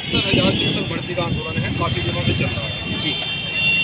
75,000 शिक्षक भर्ती का आंदोलन है, काफ़ी दिनों से चल रहा है जी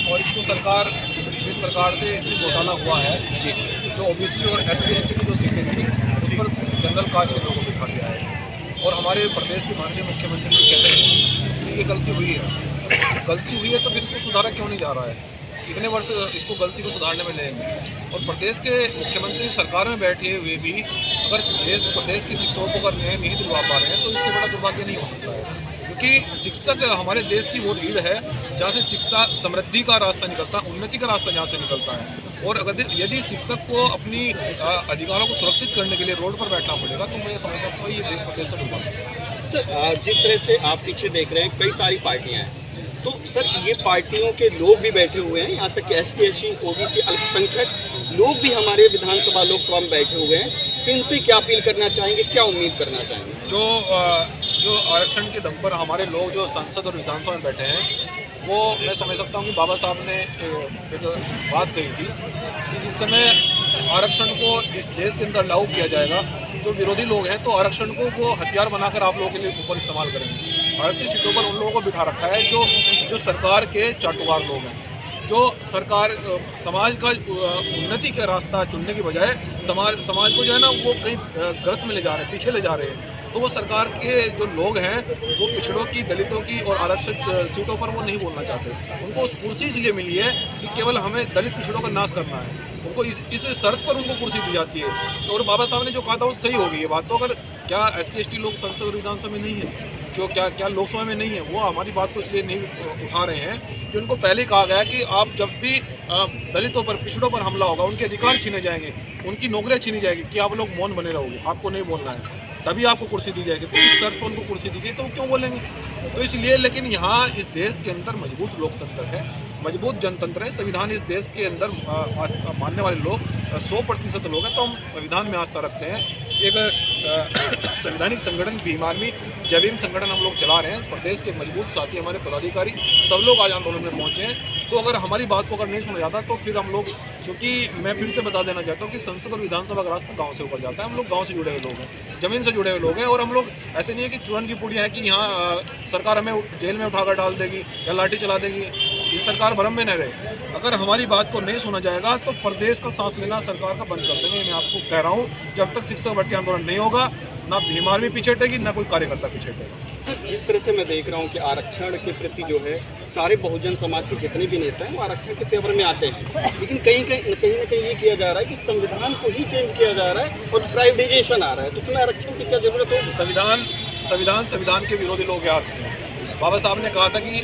और इसको सरकार जिस प्रकार से इसमें घोटाला हुआ है जी जो ओबीसी और SC/ST की जो सीटें थी उस पर जनरल कास्ट के लोगों को बिठा दिया है और हमारे प्रदेश के माननीय मुख्यमंत्री जी कहते हैं कि ये गलती हुई है। गलती हुई है तो फिर इसको सुधारा क्यों नहीं जा रहा है? कितने वर्ष इसको गलती को सुधारने में लगेंगे? और प्रदेश के मुख्यमंत्री सरकार में बैठे हुए भी अगर प्रदेश की शिक्षकों को अगर न्याय नहीं दिलवा पा रहे हैं तो इससे बड़ा दुर्भाग्य नहीं हो सकता है, क्योंकि शिक्षक हमारे देश की वो रीढ़ है जहाँ से शिक्षा समृद्धि का रास्ता निकलता है, उन्नति का रास्ता जहाँ से निकलता है। और अगर यदि शिक्षक को अपनी अधिकारों को सुरक्षित करने के लिए रोड पर बैठना पड़ेगा तो मैं समझता हूँ ये देश प्रदेश का दुर्भाग्य है। सर, जिस तरह से आप पीछे देख रहे हैं कई सारी पार्टियां हैं, तो सर ये पार्टियों के लोग भी बैठे हुए हैं, यहाँ तक कि ST/SC OBC अल्पसंख्यक लोग भी हमारे विधानसभा लोकसभा में बैठे हुए हैं। तो इनसे क्या अपील करना चाहेंगे, क्या उम्मीद करना चाहेंगे? जो आरक्षण के दम पर हमारे लोग जो संसद और विधानसभा में बैठे हैं वो मैं समझ सकता हूँ कि बाबा साहब ने एक बात कही थी कि जिस समय आरक्षण को इस देश के अंदर लागू किया जाएगा जो विरोधी लोग हैं तो आरक्षण को वो हथियार बनाकर आप लोगों के लिए ऊपर इस्तेमाल करेंगे। आरक्षित सीटों पर उन लोगों को बिठा रखा है जो सरकार के चाटुकार लोग हैं, जो सरकार समाज का उन्नति का रास्ता चुनने की बजाय समाज को जो है ना वो कहीं गलत में ले जा रहे हैं, पीछे ले जा रहे हैं। तो वो सरकार के जो लोग हैं वो पिछड़ों की, दलितों की और आरक्षित सीटों पर वो नहीं बोलना चाहते। उनको उस कुर्सी इसलिए मिली है कि केवल हमें दलित पिछड़ों का नाश करना है, उनको इस शर्त पर उनको कुर्सी दी जाती है। तो और बाबा साहब ने जो कहा था वो सही हो गई है बात। तो अगर क्या SC/ST लोग संसद और विधानसभा में नहीं है, जो क्या लोकसभा में नहीं है, वो हमारी बात को इसलिए नहीं उठा रहे हैं कि उनको पहले कहा गया कि आप जब भी दलितों पर, पिछड़ों पर हमला होगा, उनके अधिकार छीने जाएंगे, उनकी नौकरियां छीनी जाएगी कि आप लोग मौन बने रहोगे, आपको नहीं बोलना है, तभी आपको कुर्सी दी जाएगी। तो इस शर्त पर उनको कुर्सी दी गई तो वो क्यों बोलेंगे? तो इसलिए, लेकिन यहाँ इस देश के अंदर मजबूत लोकतंत्र है, मजबूत जनतंत्र है। संविधान इस देश के अंदर मानने वाले लोग 100% लोग हैं, तो हम संविधान में आस्था रखते हैं। एक संवैधानिक संगठन भीम आर्मी जय भीम संगठन हम लोग चला रहे हैं। प्रदेश के मजबूत साथी हमारे पदाधिकारी सब लोग आज आंदोलन में पहुंचे हैं। तो अगर हमारी बात को अगर नहीं सुना जाता तो फिर हम लोग, क्योंकि मैं फिर से बता देना चाहता हूँ कि संसद और विधानसभा का रास्ता गाँव से ऊपर जाता है। हम लोग गाँव से जुड़े हुए लोग हैं, जमीन से जुड़े हुए लोग हैं, और हम लोग ऐसे नहीं है कि चूरन की पूड़ियाँ हैं कि यहाँ सरकार हमें जेल में उठाकर डाल देगी या लाठी चला देगी। ये सरकार भरम में न रहे। अगर हमारी बात को नहीं सुना जाएगा तो प्रदेश का सांस लेना सरकार का बंद कर देंगे। मैं आपको कह रहा हूँ, जब तक शिक्षक भर्ती आंदोलन नहीं होगा ना भीम आर्मी पीछे हटेगी, ना कोई कार्यकर्ता पीछे हटेगा। सर, जिस तरह से मैं देख रहा हूँ कि आरक्षण के प्रति जो है सारे बहुजन समाज के जितने भी नेता हैं वो आरक्षण के फेवर में आते हैं, लेकिन कहीं ना कहीं ये किया जा रहा है कि संविधान को ही चेंज किया जा रहा है और प्राइवेटाइजेशन आ रहा है। तो उसमें आरक्षण की क्या जरूरत है? संविधान के विरोधी लोग याद हैं। बाबा साहब ने कहा था कि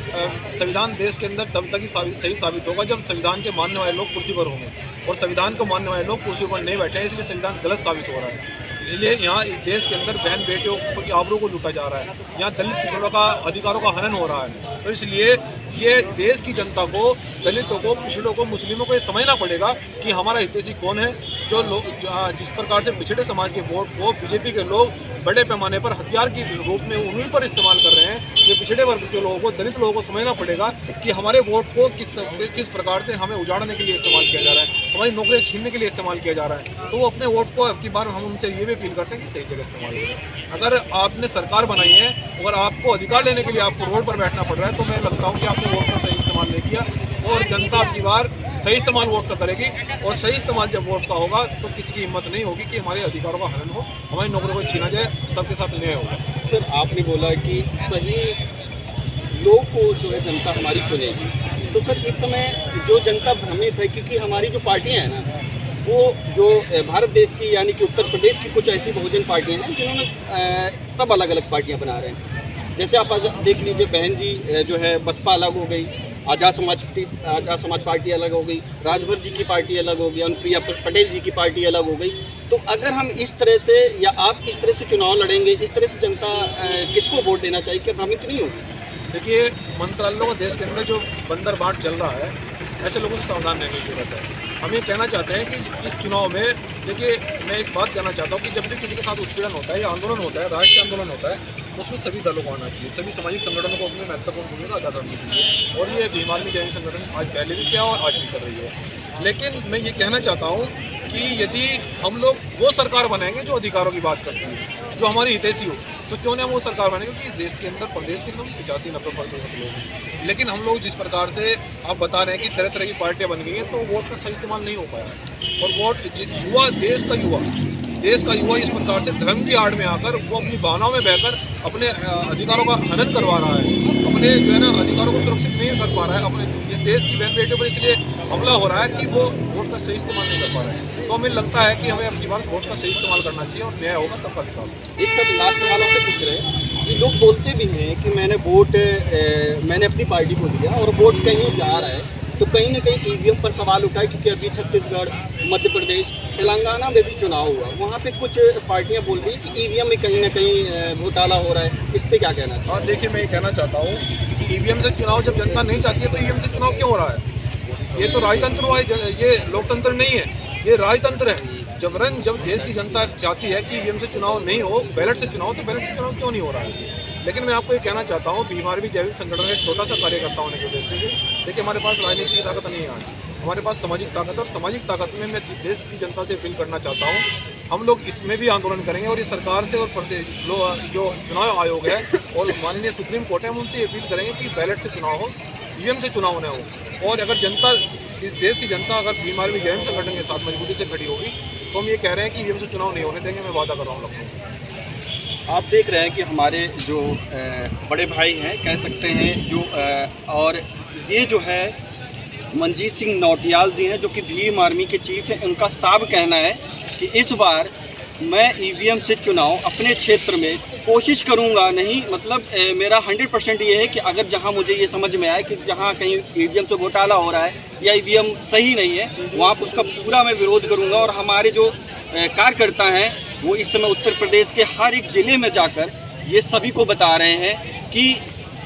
संविधान देश के अंदर तब तक ही सही साबित होगा जब संविधान के मानने वाले लोग कुर्सी पर होंगे, और संविधान को मानने वाले लोग कुर्सी पर नहीं बैठे हैं, इसलिए संविधान गलत साबित हो रहा है। इसलिए यहाँ इस देश के अंदर बहन बेटियों की आबरू को लूटा जा रहा है, यहाँ दलित पिछड़ों का अधिकारों का हनन हो रहा है। तो इसलिए ये देश की जनता को, दलितों को, पिछड़ों को, मुस्लिमों को ये समझना पड़ेगा कि हमारा हितैषी कौन है। जो लोग जिस प्रकार से पिछड़े समाज के वोट को बीजेपी के लोग बड़े पैमाने पर हथियार के रूप में उन्हीं पर इस्तेमाल कर रहे हैं, ये पिछड़े वर्ग के लोगों को, दलित लोगों को समझना पड़ेगा कि हमारे वोट को किस प्रकार से हमें उजाड़ने के लिए इस्तेमाल किया जा रहा है, हमारी नौकरियां छीनने के लिए इस्तेमाल किया जा रहा है। तो वो अपने वोट को अब की बार हम उनसे ये भी अपील करते हैं कि सही जगह इस्तेमाल करें। अगर आपने सरकार बनाई है और आपको अधिकार लेने के लिए आपको रोड पर बैठना पड़ रहा है तो मैं लगता हूँ कि आपने वोट का सही इस्तेमाल नहीं किया, और जनता अब की बार सही इस्तेमाल वोट का करेगी। और सही इस्तेमाल जब वोट का होगा तो किसी की हिम्मत नहीं होगी कि हमारे अधिकारों का हनन हो, हमारी नौकरियों को छीना जाए, सबके साथ न्याय होगा। सर, आपने बोला कि सही लोग को जो है जनता हमारी चुनेगी, तो सर इस समय जो जनता भ्रमित है, क्योंकि हमारी जो पार्टियां हैं ना, वो जो भारत देश की यानी कि उत्तर प्रदेश की कुछ ऐसी बहुजन पार्टियां हैं जिन्होंने सब अलग अलग पार्टियां बना रहे हैं। जैसे आप देख लीजिए, बहन जी जो है बसपा अलग हो गई, आज़ाद समाज पार्टी अलग हो गई, राजभर जी की पार्टी अलग हो गई, अनुप्रिया पटेल जी की पार्टी अलग हो गई। तो अगर हम इस तरह से या आप इस तरह से चुनाव लड़ेंगे, इस तरह से जनता किसको वोट देना चाहिए, क्या भ्रमित नहीं होगी? देखिए, मंत्रालयों का देश के अंदर जो बंदर बाट चल रहा है, ऐसे लोगों से सावधान रहने की जरूरत है। हम ये कहना चाहते हैं कि इस चुनाव में, देखिए मैं एक बात कहना चाहता हूँ कि जब भी किसी के साथ उत्पीड़न होता है या आंदोलन होता है, राष्ट्रीय आंदोलन होता है, उसमें सभी दलों को आना चाहिए, सभी सामाजिक संगठनों को उसमें महत्वपूर्ण भूमिका अदा करनी चाहिए। और ये भीम आर्मी जैन संगठन आज पहले भी किया और आज भी कर रही है। लेकिन मैं ये कहना चाहता हूँ कि यदि हम लोग वो सरकार बनाएंगे जो अधिकारों की बात करती है, जो हमारी हितैषी हो, तो क्यों नहीं हम वो सरकार बने, क्योंकि देश के अंदर, प्रदेश के अंदर 85-90% लोग हैं। लेकिन हम लोग जिस प्रकार से आप बता रहे हैं कि तरह तरह की पार्टियां बन गई हैं, तो वोट का सही इस्तेमाल नहीं हो पाया है। और वोट युवा, देश का युवा इस प्रकार से धर्म की आड़ में आकर वो अपनी भावनाओं में बहकर अपने अधिकारों का हनन करवा रहा है, अपने जो है ना अधिकारों को सुरक्षित नहीं कर पा रहा है, अपने इस देश की बहन बेटियों पर इसलिए हमला हो रहा है कि वो वोट का सही इस्तेमाल नहीं कर पा रहे हैं। तो हमें लगता है कि हमें अपनी बार वोट का सही इस्तेमाल करना चाहिए और न्याय होगा, सबका विकास होगा। एक सब लास्ट सवालों से पूछ रहे हैं कि लोग बोलते भी हैं कि मैंने अपनी पार्टी को दिया और वोट कहीं जा रहा है, तो कहीं ना कहीं ईवीएम पर सवाल उठा है, क्योंकि अभी छत्तीसगढ़, मध्य प्रदेश, तेलंगाना में भी चुनाव हुआ, वहाँ पे कुछ पार्टियां बोल रही हैं कि ईवीएम में कहीं ना कहीं घोटाला हो रहा है, इस पर क्या कहना चाहिए? और देखिए, मैं ये कहना चाहता हूँ कि ईवीएम से चुनाव जब जनता नहीं चाहती है तो ईवीएम से चुनाव क्यों हो रहा है? ये तो राजतंत्र हुआ है, ये लोकतंत्र नहीं है, ये राजतंत्र है। जब देश की जनता चाहती है कि ईवीएम से चुनाव नहीं हो, बैलेट से चुनाव, तो बैलेट से चुनाव क्यों नहीं हो रहा है? लेकिन मैं आपको ये कहना चाहता हूँ, भीम आर्मी जैविक संगठन का एक छोटा सा कार्यकर्ता होने की वजह से देखिए, हमारे पास राजनीति की ताकत नहीं है आज, हमारे पास सामाजिक ताकत, और सामाजिक ताकत में मैं देश की जनता से अपील करना चाहता हूँ, हम लोग इसमें भी आंदोलन करेंगे और ये सरकार से और जो चुनाव आयोग है और माननीय सुप्रीम कोर्ट है, हम उनसे अपील करेंगे कि बैलेट से चुनाव हो, ईवीएम से चुनाव न हो। और अगर जनता, इस देश की जनता अगर भीम आर्मी जैविक संगठन के साथ मजबूती से खड़ी होगी तो हम ये कह रहे हैं कि ईवीएम से चुनाव नहीं होने देंगे। मैं वादा कर रहा हूँ लखनऊ। आप देख रहे हैं कि हमारे जो बड़े भाई हैं, कह सकते हैं जो और ये जो है मनजीत सिंह नौटियाल जी हैं, जो कि भीम आर्मी के चीफ हैं। उनका साफ कहना है कि इस बार मैं ईवीएम से चुनाव अपने क्षेत्र में कोशिश करूंगा नहीं, मतलब मेरा 100% ये है कि अगर जहां मुझे ये समझ में आए कि जहां कहीं ईवीएम से घोटाला हो रहा है या ईवीएम सही नहीं है, वहां पर उसका पूरा मैं विरोध करूंगा। और हमारे जो कार्यकर्ता हैं वो इस समय उत्तर प्रदेश के हर एक ज़िले में जाकर ये सभी को बता रहे हैं कि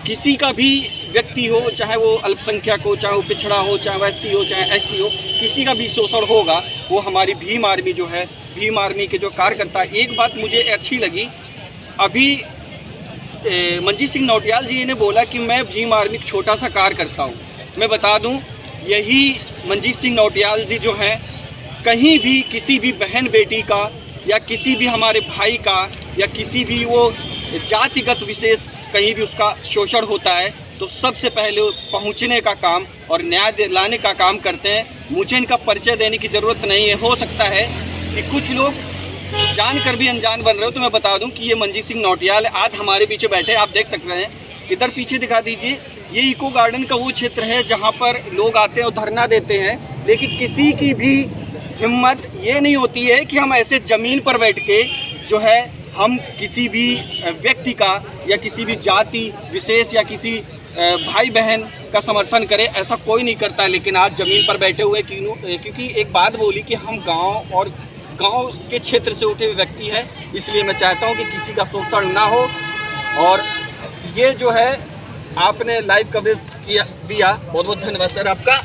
किसी का भी व्यक्ति हो, चाहे वो अल्पसंख्यक हो, चाहे वो पिछड़ा हो, चाहे वो SC हो, चाहे ST हो, किसी का भी शोषण होगा, वो हमारी भीम आर्मी जो है, भीम आर्मी के जो कार्यकर्ता। एक बात मुझे अच्छी लगी, अभी मनजीत सिंह नौटियाल जी ने बोला कि मैं भीम आर्मी का छोटा सा कार्यकर्ता हूँ। मैं बता दूँ, यही मनजीत सिंह नौटियाल जी जो हैं, कहीं भी किसी भी बहन बेटी का या किसी भी हमारे भाई का या किसी भी वो जातिगत विशेष कहीं भी उसका शोषण होता है तो सबसे पहले पहुंचने का काम और न्याय दिलाने का काम करते हैं। मुझे इनका परिचय देने की ज़रूरत नहीं है। हो सकता है कि कुछ लोग जानकर भी अनजान बन रहे हो, तो मैं बता दूं कि ये मनजीत सिंह नौटियाल आज हमारे पीछे बैठे, आप देख सकते हैं। इधर पीछे दिखा दीजिए, ये इको गार्डन का वो क्षेत्र है जहाँ पर लोग आते हैं और धरना देते हैं, लेकिन किसी की भी हिम्मत ये नहीं होती है कि हम ऐसे ज़मीन पर बैठ के जो है हम किसी भी व्यक्ति का या किसी भी जाति विशेष या किसी भाई बहन का समर्थन करें। ऐसा कोई नहीं करता है। लेकिन आज ज़मीन पर बैठे हुए क्योंकि एक बात बोली कि हम गांव के क्षेत्र से उठे हुए व्यक्ति हैं, इसलिए मैं चाहता हूं कि किसी का शोषण ना हो। और ये जो है आपने लाइव कवरेज किया दिया, बहुत बहुत धन्यवाद सर आपका।